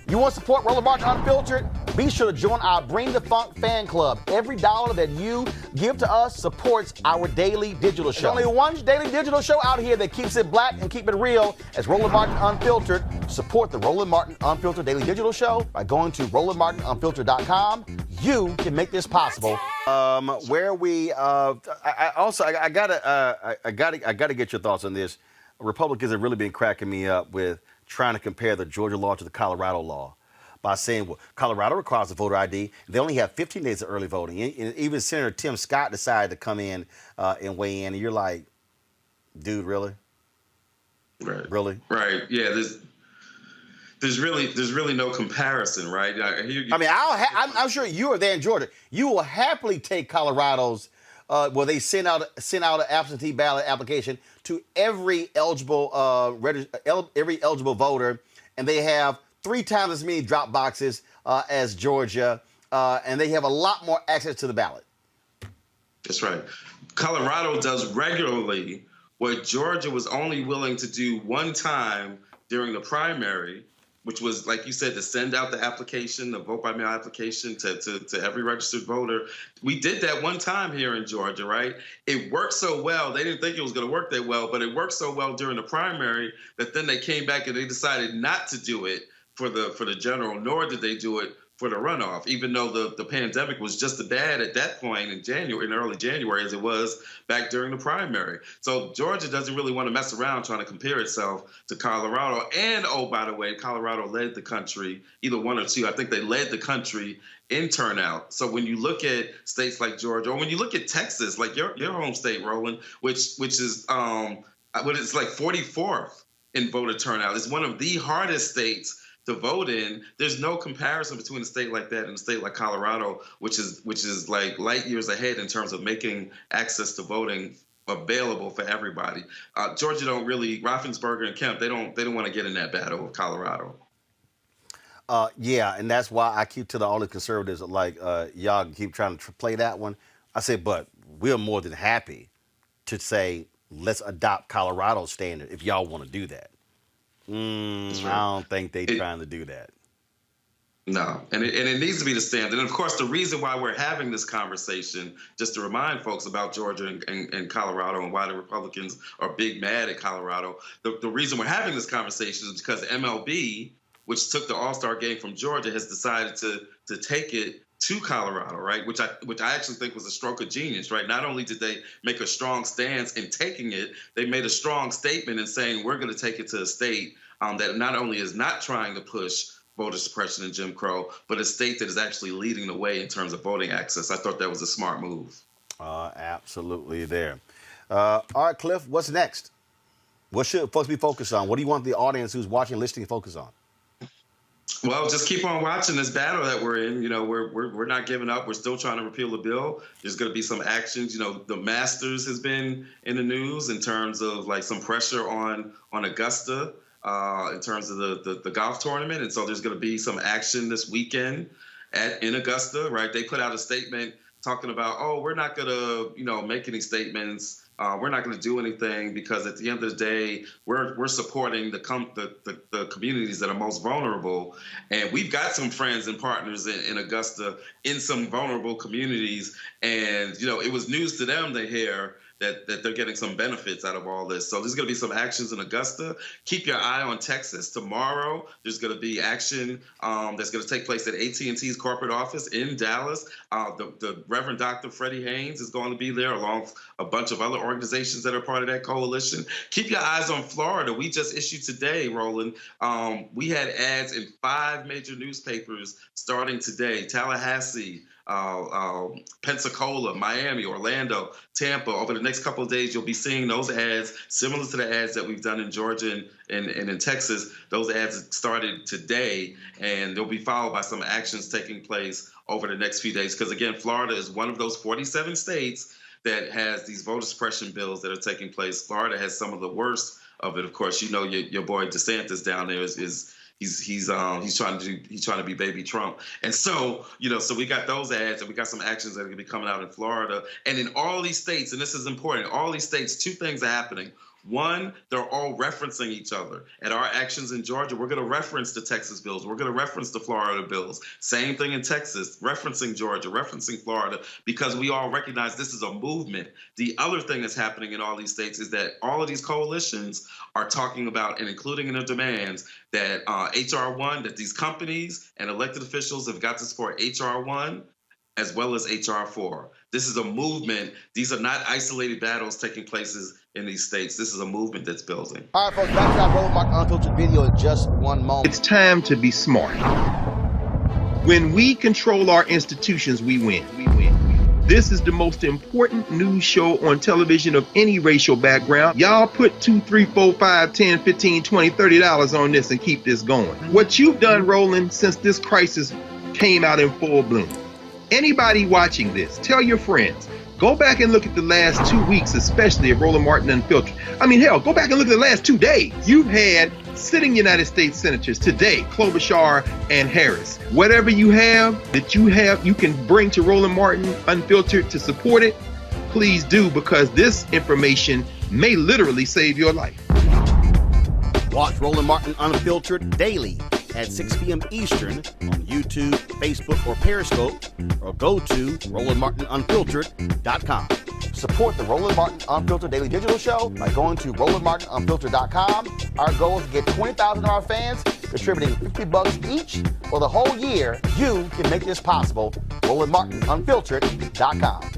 You want to support Roland Martin Unfiltered? Be sure to join our Bring the Funk fan club. Every dollar that you give to us supports our daily digital show. There's only one daily digital show out here that keeps it black and keep it real as Roland Martin Unfiltered. Support the Roland Martin Unfiltered daily digital show by going to RolandMartinUnfiltered.com. You can make this possible. Where we I gotta get your thoughts on this. Republicans have really been cracking me up with trying to compare the Georgia law to the Colorado law by saying, well, Colorado requires a voter ID. They only have 15 days of early voting. And even Senator Tim Scott decided to come in and weigh in. And you're like, dude, really? Right. Really? Right. Yeah. There's really no comparison, right? I'm sure you are there in Georgia. You will happily take Colorado's where they send out an absentee ballot application to every eligible voter, and they have 3 times as many drop boxes as Georgia, and they have a lot more access to the ballot. That's right. Colorado does regularly what Georgia was only willing to do one time during the primary, which was, like you said, to send out the application, the vote-by-mail application to every registered voter. We did that one time here in Georgia, right? It worked so well. They didn't think it was going to work that well, but it worked so well during the primary that then they came back and they decided not to do it for the general, nor did they do it for the runoff, even though the pandemic was just as bad at that point in early January as it was back during the primary. So Georgia doesn't really want to mess around trying to compare itself to Colorado. And, oh, by the way, Colorado led the country, either one or two. I think they led the country in turnout. So when you look at states like Georgia, or when you look at Texas, like your home state, Roland, which is it's like 44th in voter turnout. It's one of the hardest states to vote in. There's no comparison between a state like that and a state like Colorado, which is like light years ahead in terms of making access to voting available for everybody. Georgia don't really, Raffensperger and Kemp, they don't want to get in that battle with Colorado. Yeah, and that's why I keep telling all the conservatives, like, y'all keep trying to play that one. I say, but we're more than happy to say, let's adopt Colorado's standard if y'all want to do that. Right. I don't think they're trying to do that. No, and it needs to be the standard. And, of course, the reason why we're having this conversation, just to remind folks about Georgia and Colorado and why the Republicans are big mad at Colorado, the reason we're having this conversation is because MLB, which took the All-Star game from Georgia, has decided to take it to Colorado, right? Which I actually think was a stroke of genius, right? Not only did they make a strong stance in taking it, they made a strong statement in saying we're going to take it to a state that not only is not trying to push voter suppression and Jim Crow, but a state that is actually leading the way in terms of voting access. I thought that was a smart move. Absolutely there. All right, Cliff, what's next? What should folks be focused on? What do you want the audience who's watching and listening to focus on? Well, just keep on watching this battle that we're in. You know, we're not giving up. We're still trying to repeal the bill. There's going to be some actions. You know, the Masters has been in the news in terms of like some pressure on Augusta in terms of the golf tournament. And so there's going to be some action this weekend in Augusta, right? They put out a statement talking about, oh, we're not going to, make any statements. We're not going to do anything because at the end of the day, we're supporting the communities that are most vulnerable. And we've got some friends and partners in Augusta in some vulnerable communities. And, it was news to them to hear that they're getting some benefits out of all this. So there's going to be some actions in Augusta. Keep your eye on Texas. Tomorrow, there's going to be action that's going to take place at AT&T's corporate office in Dallas. The Reverend Dr. Freddie Haynes is going to be there along with a bunch of other organizations that are part of that coalition. Keep your eyes on Florida. We just issued today, Roland. We had ads in 5 major newspapers starting today. Tallahassee, Pensacola, Miami, Orlando, Tampa. Over the next couple of days, you'll be seeing those ads similar to the ads that we've done in Georgia and in Texas. Those ads started today, and they'll be followed by some actions taking place over the next few days. Because, again, Florida is one of those 47 states that has these voter suppression bills that are taking place. Florida has some of the worst of it. Of course, your boy DeSantis down there is he's trying to be baby Trump. And so, so we got those ads and we got some actions that are going to be coming out in Florida. And in all these states, and this is important, all these states, 2 things are happening. One, they're all referencing each other. At our actions in Georgia, we're going to reference the Texas bills. We're going to reference the Florida bills. Same thing in Texas, referencing Georgia, referencing Florida, because we all recognize this is a movement. The other thing that's happening in all these states is that all of these coalitions are talking about and including in their demands that H.R. 1, that these companies and elected officials have got to support H.R. 1 as well as H.R. 4. This is a movement. These are not isolated battles taking places in these states. This is a movement that's building. All right, folks, back to that Roland Martin Unfiltered video in just one moment. It's time to be smart. When we control our institutions, we win. This is the most important news show on television of any racial background. Y'all put $2, $3, $4, $5, $10, $15, $20, $30 on this and keep this going. What you've done, Roland, since this crisis came out in full bloom. Anybody watching this, tell your friends, go back and look at the last 2 weeks, especially of Roland Martin Unfiltered. I mean, hell, go back and look at the last 2 days. You've had sitting United States senators today, Klobuchar and Harris. Whatever you have that you can bring to Roland Martin Unfiltered to support it, please do, because this information may literally save your life. Watch Roland Martin Unfiltered daily at 6 p.m. Eastern on YouTube, Facebook, or Periscope, or go to RolandMartinUnfiltered.com. Support the Roland Martin Unfiltered Daily Digital Show by going to RolandMartinUnfiltered.com. Our goal is to get 20,000 of our fans contributing $50 each for the whole year. You can make this possible. RolandMartinUnfiltered.com.